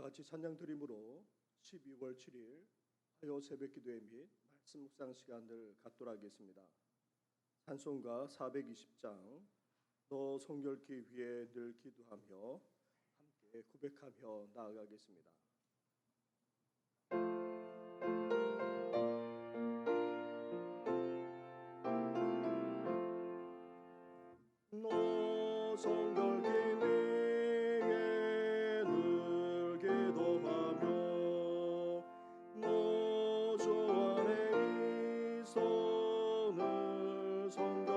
같이 찬양 드림으로 12월 7일 화요 새벽기도회 및 말씀 묵상 시간을 갖도록 하겠습니다. 찬송가 420장 너 성결케 위해 늘 기도하며 함께 고백하며 나아가겠습니다. 너 성결케 위해 늘 기도하며 너 주 안에 있어 늘 성경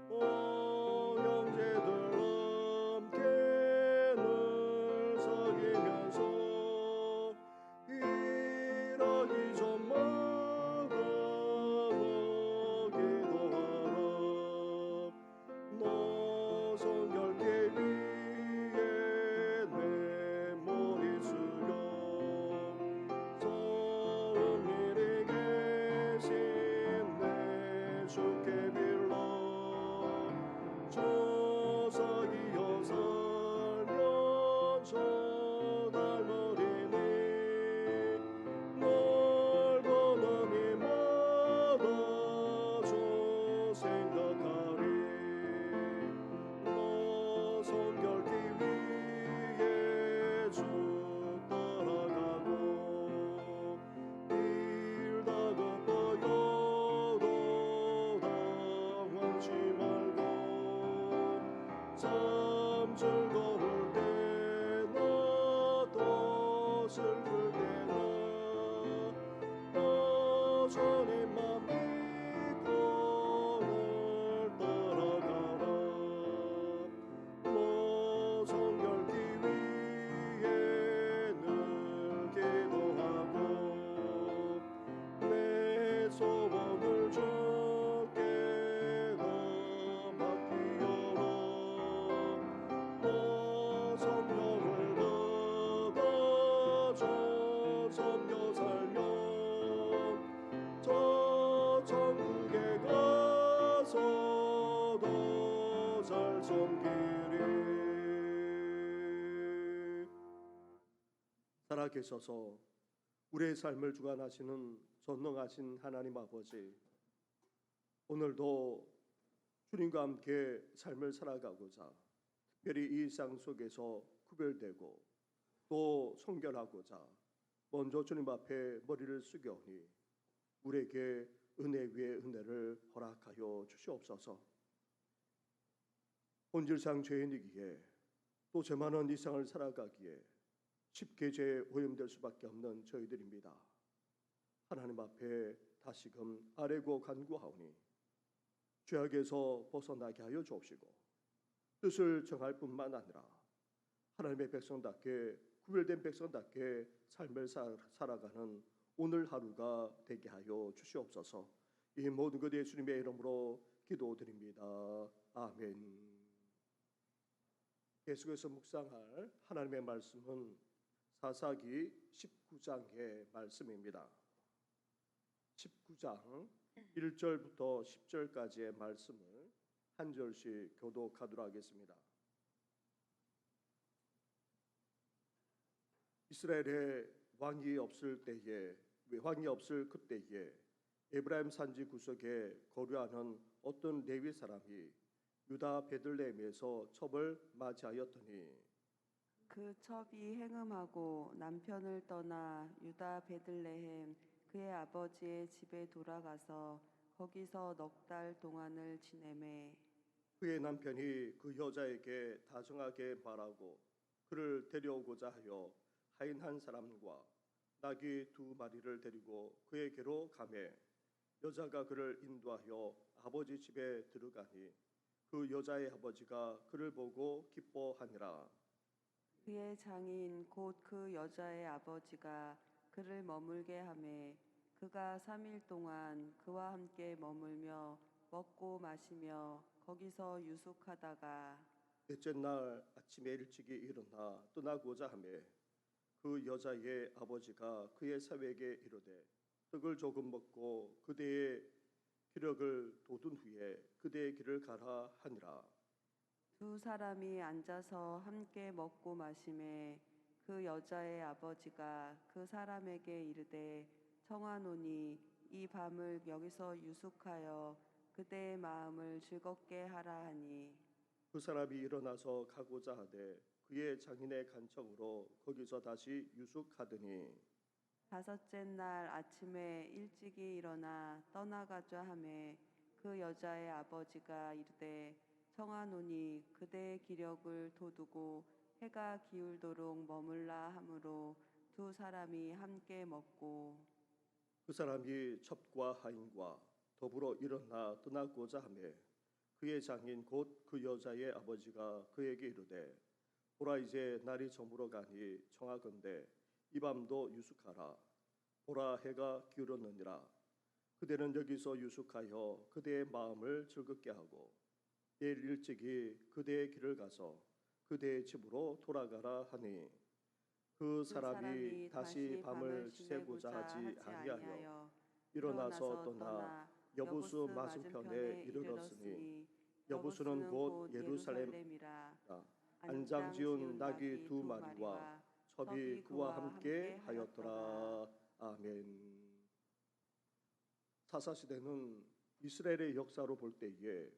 보고 형제들 함께 늘 사귀면서 일하기 전마다 너 기도하라. 너 성결케 위해 내 머리 숙여 성일이 계신 내 주께 빌러 조사기여 살려줘 달머리니 널 보는 이마다 주 생각하리. 너 성결케 위해 주 따라가고 일 다급하여도 당황치 말고 참 즐거울 때나 또 슬플 때나 너 주님만 믿고 늘 따라가라. 너 성결케 위해 늘 기도하고 내 소원을 주께 다 맡기어라. 너 성령을 받아줘 섬겨 살면 저 천국에 가서도 잘 섬기리. 살아계셔서 우리의 삶을 주관하시는 전능하신 하나님 아버지, 오늘도 주님과 함께 삶을 살아가고자 특별히 이 일상 속에서 구별되고 또 성결하고자 먼저 주님 앞에 머리를 숙여오니 우리에게 은혜 위에 은혜를 허락하여 주시옵소서. 본질상 죄인이기에 또 죄 많은 일상을 살아가기에 쉽게 죄에 오염될 수밖에 없는 저희들입니다. 하나님 앞에 다시금 아뢰고 간구하오니 죄악에서 벗어나게 하여 주옵시고 뜻을 정할 뿐만 아니라 하나님의 백성답게 구별된 백성답게 삶을 살아가는 오늘 하루가 되게 하여 주시옵소서. 이 모든 것 예수님의 이름으로 기도드립니다. 아멘. 계속해서 묵상할 하나님의 말씀은 사사기 19장의 말씀입니다. 19장 1절부터 10절까지의 말씀을 한 절씩 교독하도록 하겠습니다. 이스라엘에 왕이 없을 그때에 에브라임 산지 구석에 거류하는 어떤 레위 사람이 유다 베들레헴에서 첩을 맞이하였더니 그 첩이 행음하고 남편을 떠나 유다 베들레헴 그의 아버지의 집에 돌아가서 거기서 넉 달 동안을 지내매 그의 남편이 그 여자에게 다정하게 말하고 그를 데려오고자 하여 하인 한 사람과 나귀 2마리를 데리고 그에게로 가매 여자가 그를 인도하여 아버지 집에 들어가니 그 여자의 아버지가 그를 보고 기뻐하니라. 그의 장인 곧 그 여자의 아버지가 그를 머물게 하매 그가 3일 동안 그와 함께 머물며 먹고 마시며 거기서 유숙하다가 넷째 날 아침에 일찍이 일어나 떠나고자 하매 그 여자의 아버지가 그의 사위에게 이르되 떡을 조금 먹고 그대의 기력을 돋운 후에 그대의 길을 가라 하니라. 두 사람이 앉아서 함께 먹고 마시매 그 여자의 아버지가 그 사람에게 이르되 청하노니 이 밤을 여기서 유숙하여 그대의 마음을 즐겁게 하라 하니 그 사람이 일어나서 가고자 하되 그의 장인의 간청으로 거기서 다시 유숙하더니 다섯째 날 아침에 일찍이 일어나 떠나가자 하매 그 여자의 아버지가 이르되 청하노니 그대의 기력을 돋우고 해가 기울도록 머물라 하므로 두 사람이 함께 먹고 그 사람이 첩과 하인과 더불어 일어나 떠나고자 하매 그의 장인 곧 그 여자의 아버지가 그에게 이르되 보라 이제 날이 저물어 가니 청하건대 이 밤도 유숙하라. 보라 해가 기울었느니라. 그대는 여기서 유숙하여 그대의 마음을 즐겁게 하고 내일 일찍이 그대의 길을 가서 그대의 집으로 돌아가라 하니 그 사람이 다시 밤을 새고자 하지 아니하여 일어나서 떠나 여부수 맞은편에 이르렀으니 여부수는 곧 예루살렘이라. 안장 지은 낙이 두 마리와 첩이 그와 함께 하였더라. 아멘. 사사시대는 이스라엘의 역사로 볼 때에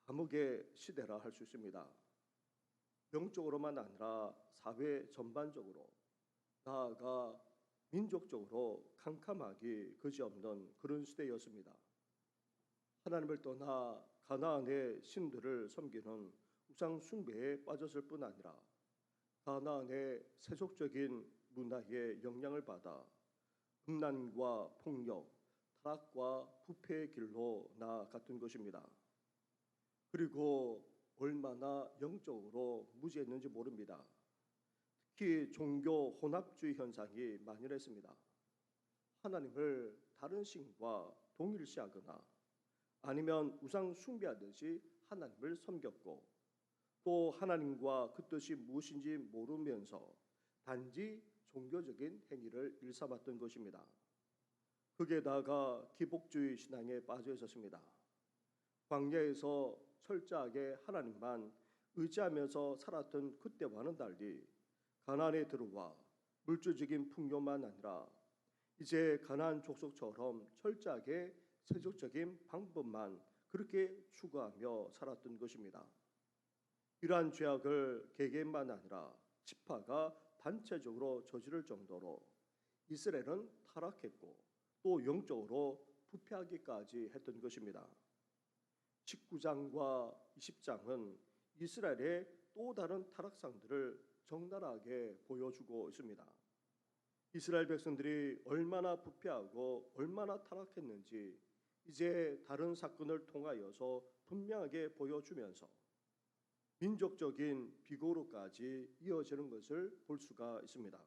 암흑의 시대라 할 수 있습니다. 영적으로만 아니라 사회 전반적으로 나아가 민족적으로 캄캄하기 그지없는 그런 시대였습니다. 하나님을 떠나 가나안의 신들을 섬기는 우상 숭배에 빠졌을 뿐 아니라 가나안의 세속적인 문화의 영향을 받아 음란과 폭력, 타락과 부패의 길로 나아갔던 것입니다. 그리고 얼마나 영적으로 무지했는지 모릅니다. 특히 종교 혼합주의 현상이 만연했습니다. 하나님을 다른 신과 동일시하거나 아니면 우상 숭배하듯이 하나님을 섬겼고 또 하나님과 그 뜻이 무엇인지 모르면서 단지 종교적인 행위를 일삼았던 것입니다. 극에다가 기복주의 신앙에 빠져 있었습니다. 광야에서 철저하게 하나님만 의지하면서 살았던 그때와는 달리 가나안에 들어와 물질적인 풍요만 아니라 이제 가나안 족속처럼 철저하게 세속적인 방법만 그렇게 추구하며 살았던 것입니다. 이러한 죄악을 개개인만 아니라 지파가 단체적으로 저지를 정도로 이스라엘은 타락했고 또 영적으로 부패하기까지 했던 것입니다. 19장과 20장은 이스라엘의 또 다른 타락상들을 적나라하게 보여주고 있습니다. 이스라엘 백성들이 얼마나 부패하고 얼마나 타락했는지 이제 다른 사건을 통하여서 분명하게 보여주면서 민족적인 비고로까지 이어지는 것을 볼 수가 있습니다.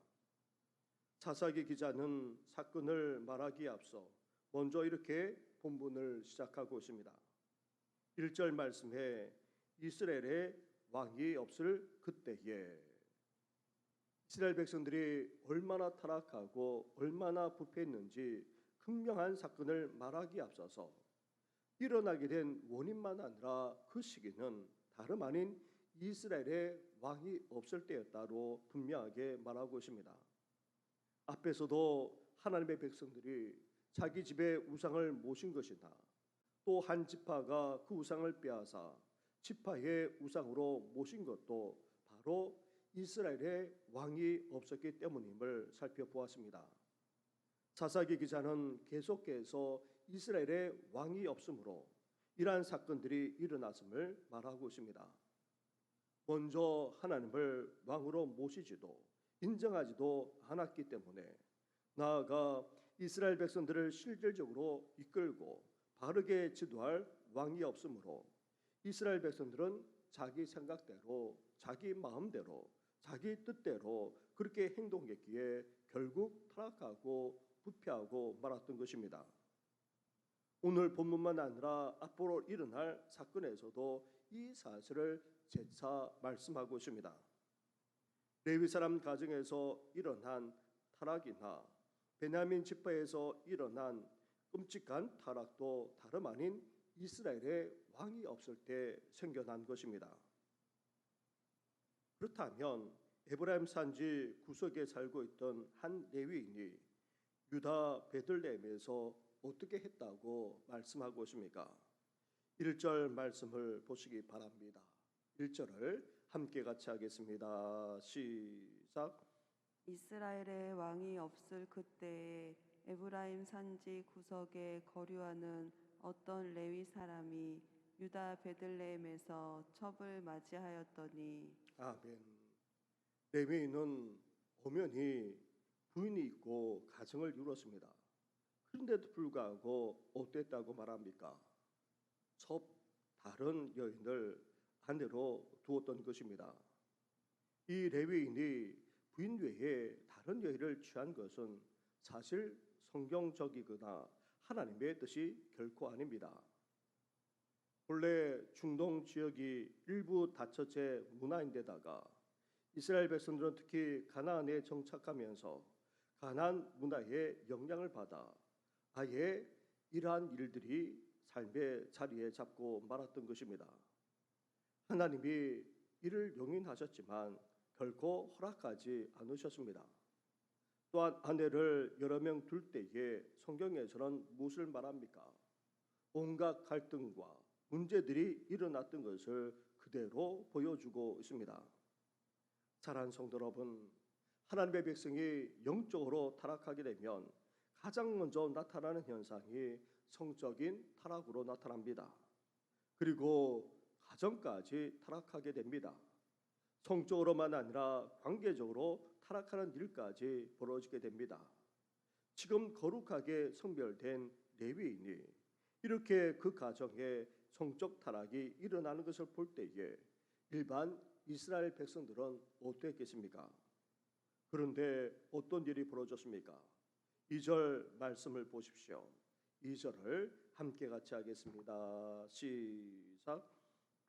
사사기 기자는 사건을 말하기에 앞서 먼저 이렇게 본문을 시작하고 있습니다. 1절 말씀에 이스라엘에 왕이 없을 그때에 이스라엘 백성들이 얼마나 타락하고 얼마나 부패했는지 극명한 사건을 말하기에 앞서서 일어나게 된 원인만 아니라 그 시기는 다름 아닌 이스라엘에 왕이 없을 때였다로 분명하게 말하고 있습니다. 앞에서도 하나님의 백성들이 자기 집에 우상을 모신 것이나 또 한 지파가 그 우상을 빼앗아 지파의 우상으로 모신 것도 바로 이스라엘에 왕이 없었기 때문임을 살펴보았습니다. 사사기 기자는 계속해서 이스라엘에 왕이 없으므로 이러한 사건들이 일어났음을 말하고 있습니다. 먼저 하나님을 왕으로 모시지도 인정하지도 않았기 때문에 나아가 이스라엘 백성들을 실질적으로 이끌고 바르게 지도할 왕이 없으므로 이스라엘 백성들은 자기 생각대로 자기 마음대로 자기 뜻대로 그렇게 행동했기에 결국 타락하고 부패하고 말았던 것입니다. 오늘 본문만 아니라 앞으로 일어날 사건에서도 이 사실을 재차 말씀하고 있습니다. 레위 사람 가정에서 일어난 타락이나 베냐민 지파에서 일어난 끔찍한 타락도 다름 아닌 이스라엘에 왕이 없을 때 생겨난 것입니다. 그렇다면 에브라임 산지 구석에 살고 있던 한 레위인이 유다 베들레헴에서 어떻게 했다고 말씀하고 있습니까? 1절 말씀을 보시기 바랍니다. 1절을 함께 같이 하겠습니다. 시작. 이스라엘의 왕이 없을 그때에 에브라임 산지 구석에 거류하는 어떤 레위 사람이 유다 베들레헴에서 첩을 맞이하였더니 아멘. 레위인은 엄연히 부인이 있고 가정을 이루었습니다. 그런데도 불구하고 어땠다고 말합니까? 첩 다른 여인을 아내로 두었던 것입니다. 이 레위인이 부인 외에 다른 여인을 취한 것은 사실 성경적이거나 하나님의 뜻이 결코 아닙니다. 본래 중동 지역이 일부 다처제 문화인데다가 이스라엘 백성들은 특히 가나안에 정착하면서 가나안 문화의 영향을 받아 아예 이러한 일들이 삶의 자리에 잡고 말았던 것입니다. 하나님이 이를 용인하셨지만 결코 허락하지 않으셨습니다. 또한 아내를 여러 명 둘 때에 성경에서는 무엇을 말합니까? 온갖 갈등과 문제들이 일어났던 것을 그대로 보여주고 있습니다. 사랑하는 성도 여러분, 하나님의 백성이 영적으로 타락하게 되면 가장 먼저 나타나는 현상이 성적인 타락으로 나타납니다. 그리고 가정까지 타락하게 됩니다. 성적으로만 아니라 관계적으로 타락하는 일까지 벌어지게 됩니다. 지금 거룩하게 성별된 레위인이 이렇게 그 가정에 성적 타락이 일어나는 것을 볼 때에 일반 이스라엘 백성들은 어땠겠습니까? 그런데 어떤 일이 벌어졌습니까? 2절 말씀을 보십시오. 2절을 함께 같이 하겠습니다. 시작.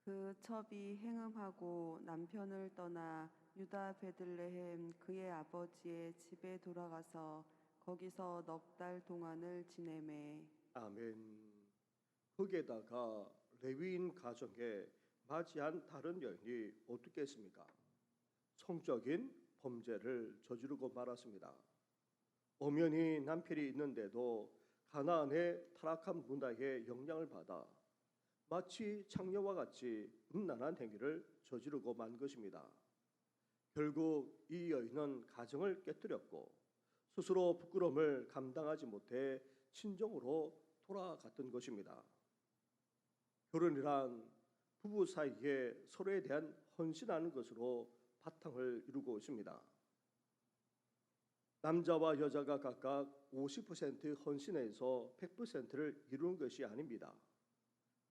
그 첩이 행음하고 남편을 떠나 유다 베들레헴 그의 아버지의 집에 돌아가서 거기서 넉 달 동안을 지내매. 아멘. 거기에다가 레위인 가정에 맞이한 다른 여인이 어떻게 했습니까? 성적인 범죄를 저지르고 말았습니다. 엄연히 남편이 있는데도 가나안의 타락한 문화의 영향을 받아 마치 창녀와 같이 음란한 행위를 저지르고 만 것입니다. 결국 이 여인은 가정을 깨뜨렸고 스스로 부끄러움을 감당하지 못해 친정으로 돌아갔던 것입니다. 결혼이란 부부 사이에 서로에 대한 헌신하는 것으로 바탕을 이루고 있습니다. 남자와 여자가 각각 50% 헌신해서 100%를 이루는 것이 아닙니다.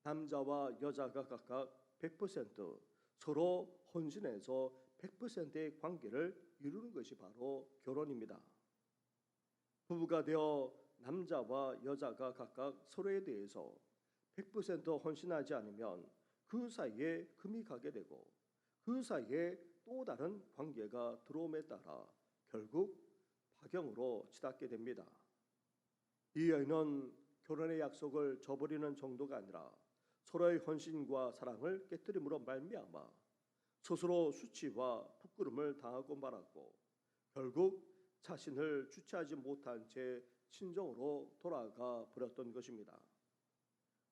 남자와 여자가 각각 100% 서로 헌신해서 100%의 관계를 이루는 것이 바로 결혼입니다. 부부가 되어 남자와 여자가 각각 서로에 대해서 100% 헌신하지 않으면 그 사이에 금이 가게 되고 그 사이에 또 다른 관계가 들어옴에 따라 결국 파경으로 치닫게 됩니다. 이 여인은 결혼의 약속을 저버리는 정도가 아니라 서로의 헌신과 사랑을 깨뜨림으로 말미암아 스스로 수치와 부끄러움을 당하고 말았고 결국 자신을 주체하지 못한 채 친정으로 돌아가 버렸던 것입니다.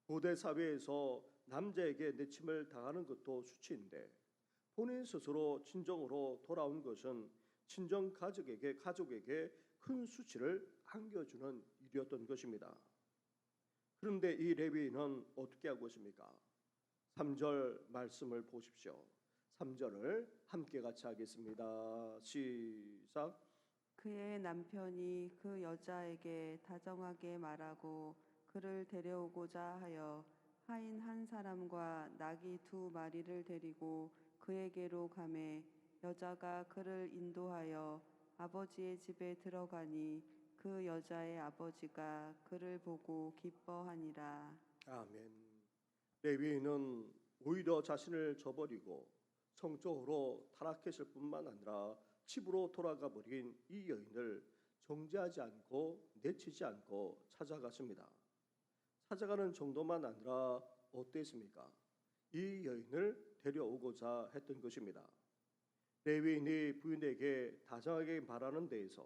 고대 사회에서 남자에게 내침을 당하는 것도 수치인데 본인 스스로 친정으로 돌아온 것은 친정 가족에게 큰 수치를 안겨주는 일이었던 것입니다. 그런데 이 레위인은 어떻게 하고 있습니까? 3절 말씀을 보십시오. 3절을 함께 같이 하겠습니다. 시작. 그의 남편이 그 여자에게 다정하게 말하고 그를 데려오고자 하여 하인 한 사람과 나귀 2마리를 데리고 그에게로 가매 여자가 그를 인도하여 아버지의 집에 들어가니 그 여자의 아버지가 그를 보고 기뻐하니라. 아멘. 레위인은 오히려 자신을 저버리고 성적으로 타락했을 뿐만 아니라 집으로 돌아가 버린 이 여인을 정죄하지 않고 내치지 않고 찾아갔습니다. 찾아가는 정도만 아니라 어땠습니까? 이 여인을 데려오고자 했던 것입니다. 레위인이 부인에게 다정하게 말하는 데에서,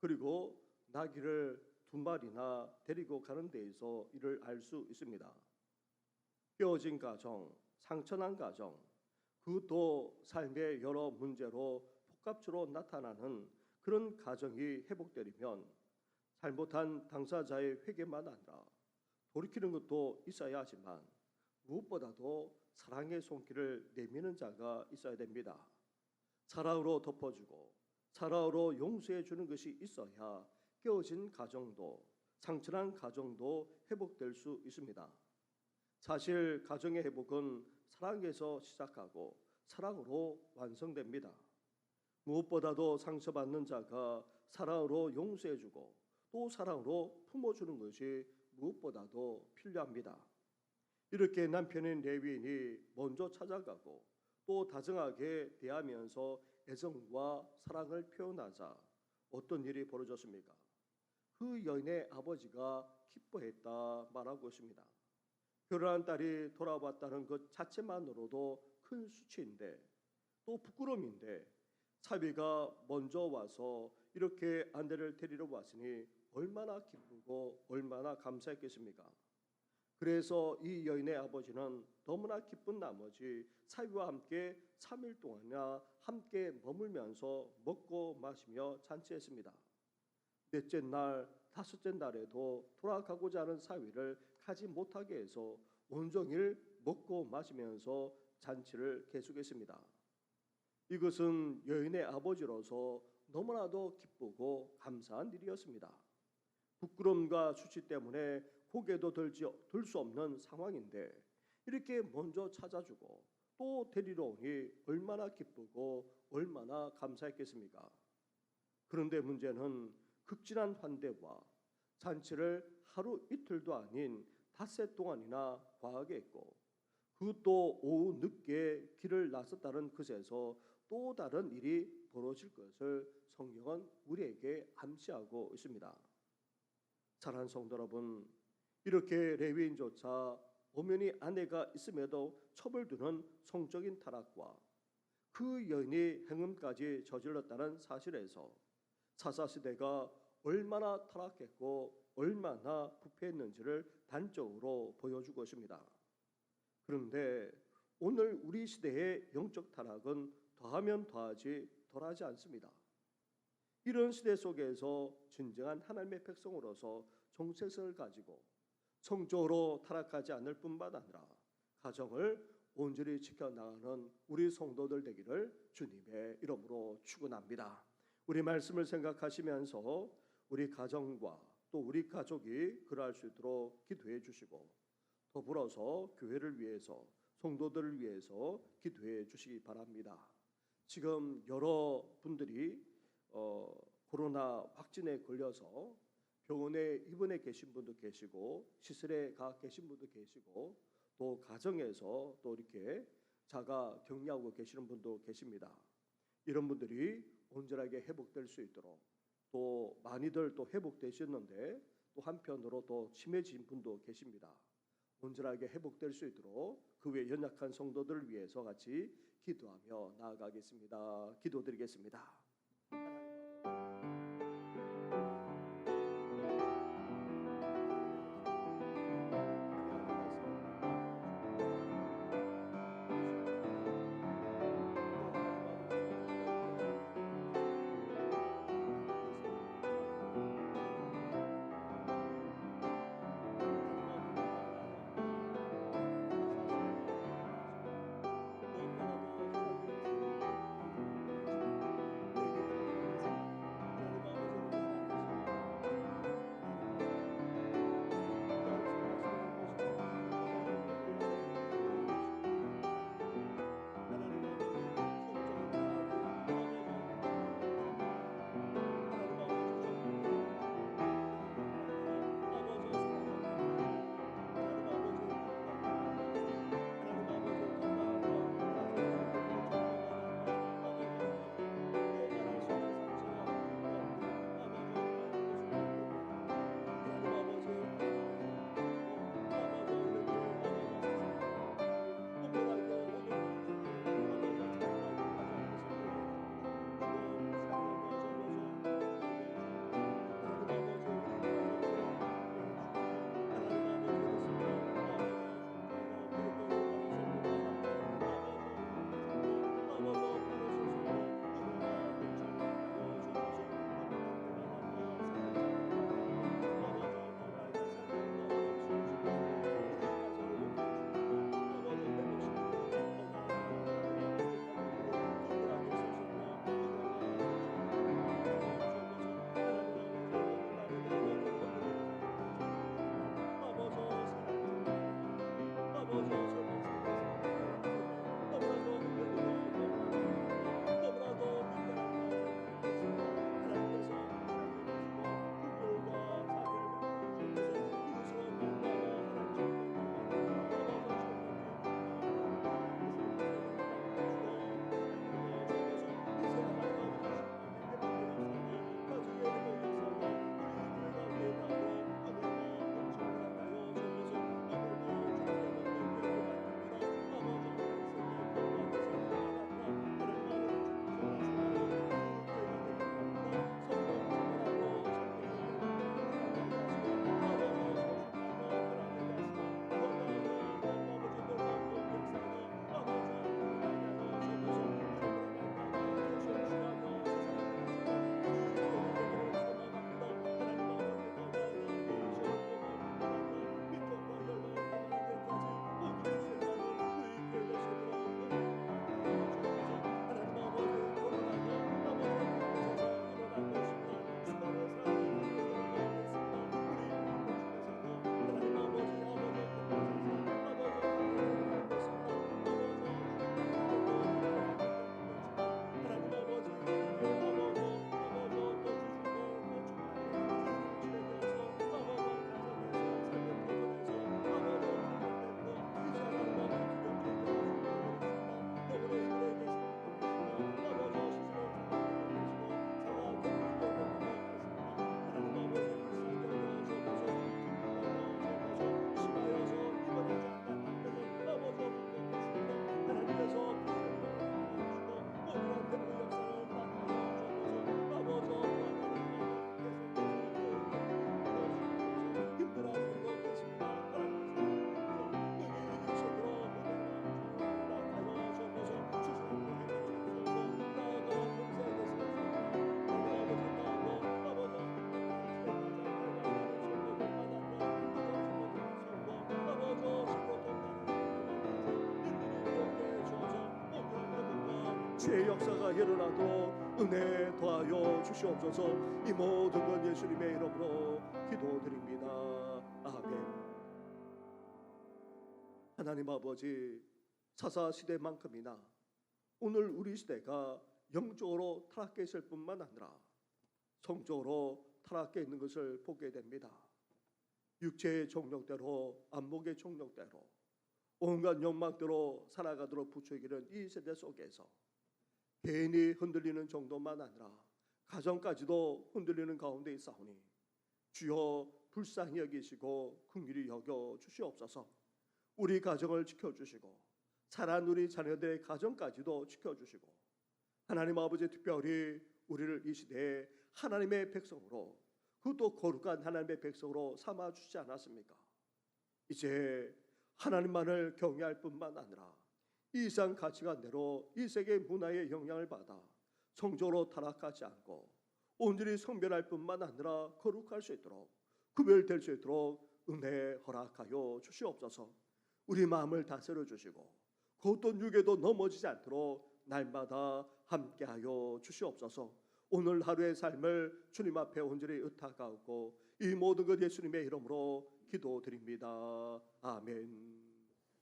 그리고 나귀를 2마리나 데리고 가는 데에서 이를 알 수 있습니다. 깨어진 가정, 상처난 가정, 그것도 삶의 여러 문제로 복합적으로 나타나는 그런 가정이 회복되려면 잘못한 당사자의 회개만 아니라 돌이키는 것도 있어야 하지만 무엇보다도 사랑의 손길을 내미는 자가 있어야 됩니다. 사랑으로 덮어주고 사랑으로 용서해 주는 것이 있어야 깨어진 가정도, 상처난 가정도 회복될 수 있습니다. 사실 가정의 회복은 사랑에서 시작하고 사랑으로 완성됩니다. 무엇보다도 상처받는 자가 사랑으로 용서해주고 또 사랑으로 품어주는 것이 무엇보다도 필요합니다. 이렇게 남편인 레위인이 먼저 찾아가고 또 다정하게 대하면서 애정과 사랑을 표현하자 어떤 일이 벌어졌습니까? 그 여인의 아버지가 기뻐했다 말하고 있습니다. 결혼한 딸이 돌아왔다는 것 자체만으로도 큰 수치인데, 또 부끄러움인데, 사위가 먼저 와서 이렇게 아내를 데리러 왔으니 얼마나 기쁘고 얼마나 감사했겠습니까? 그래서 이 여인의 아버지는 너무나 기쁜 나머지 사위와 함께 3일 동안이나 함께 머물면서 먹고 마시며 잔치했습니다. 넷째 날, 다섯째 날에도 돌아가고자 하는 사위를 가지 못하게 해서 온종일 먹고 마시면서 잔치를 계속했습니다. 이것은 여인의 아버지로서 너무나도 기쁘고 감사한 일이었습니다. 부끄러움과 수치 때문에 고개도 들 수 없는 상황인데 이렇게 먼저 찾아주고 또 데리러 오니 얼마나 기쁘고 얼마나 감사했겠습니까? 그런데 문제는 극진한 환대와 잔치를 하루 이틀도 아닌 닷새 동안이나 과하게 했고, 그것도 오후 늦게 길을 나섰다는 것에서 또 다른 일이 벌어질 것을 성경은 우리에게 암시하고 있습니다. 사랑하는 성도 여러분, 이렇게 레위인조차 엄연히 아내가 있음에도 처벌두는 성적인 타락과 그 여인이 행음까지 저질렀다는 사실에서 사사시대가 얼마나 타락했고 얼마나 부패했는지를 단적으로 보여주고 있습니다. 그런데 오늘 우리 시대의 영적 타락은 더하면 더하지 덜하지 않습니다. 이런 시대 속에서 진정한 하나님의 백성으로서 정체성을 가지고 성적으로 타락하지 않을 뿐만 아니라 가정을 온전히 지켜나가는 우리 성도들 되기를 주님의 이름으로 축원합니다. 우리 말씀을 생각하시면서 우리 가정과 또 우리 가족이 그러할 수 있도록 기도해 주시고, 더불어서 교회를 위해서 성도들을 위해서 기도해 주시기 바랍니다. 지금 여러 분들이 코로나 확진에 걸려서 병원에 입원해 계신 분도 계시고 시설에 가 계신 분도 계시고 또 가정에서 또 이렇게 자가 격리하고 계시는 분도 계십니다. 이런 분들이 온전하게 회복될 수 있도록, 또 많이들 또 회복되셨는데 또 한편으로 또 심해진 분도 계십니다. 온전하게 회복될 수 있도록 그 외 연약한 성도들을 위해서 같이 기도하며 나아가겠습니다. 기도드리겠습니다. 주의 역사가 일어나도록 은혜 더하여 주시옵소서. 이 모든 건 예수님의 이름으로 기도드립니다. 아멘. 하나님 아버지, 사사시대만큼이나 오늘 우리 시대가 영적으로 타락해 있을 뿐만 아니라 성적으로 타락해 있는 것을 보게 됩니다. 육체의 종력대로, 안목의 종력대로, 온갖 욕망대로 살아가도록 부추기는 이 세대 속에서 개인이 흔들리는 정도만 아니라 가정까지도 흔들리는 가운데 있사오니 주여 불쌍히 여기시고 긍휼히 여겨 주시옵소서. 우리 가정을 지켜주시고 자란 우리 자녀들의 가정까지도 지켜주시고 하나님 아버지, 특별히 우리를 이 시대에 하나님의 백성으로, 그것도 거룩한 하나님의 백성으로 삼아주시지 않았습니까? 이제 하나님만을 경외할 뿐만 아니라 이 이상 가치관대로 이 세계 문화의 영향을 받아 성적으로 타락하지 않고 온전히 성별할 뿐만 아니라 거룩할 수 있도록, 구별될 수 있도록 은혜 허락하여 주시옵소서. 우리 마음을 다스려 주시고 겉돈 육에도 넘어지지 않도록 날마다 함께하여 주시옵소서. 오늘 하루의 삶을 주님 앞에 온전히 의탁하고 이 모든 것 예수님의 이름으로 기도드립니다. 아멘.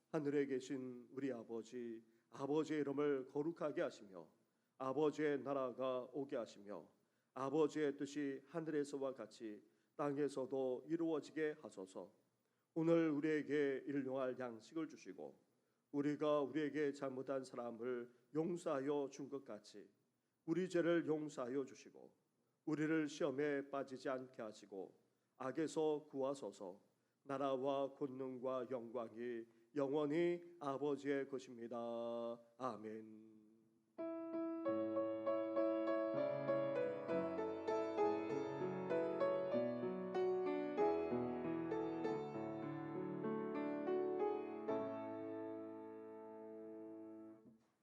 하늘에 계신 우리 아버지, 아버지의 이름을 거룩하게 하시며 아버지의 나라가 오게 하시며 아버지의 뜻이 하늘에서와 같이 땅에서도 이루어지게 하소서. 오늘 우리에게 일용할 양식을 주시고 우리가 우리에게 잘못한 사람을 용서하여 준 것 같이 우리 죄를 용서하여 주시고 우리를 시험에 빠지지 않게 하시고 악에서 구하소서. 나라와 권능과 영광이 영원히 아버지의 것입니다. 아멘.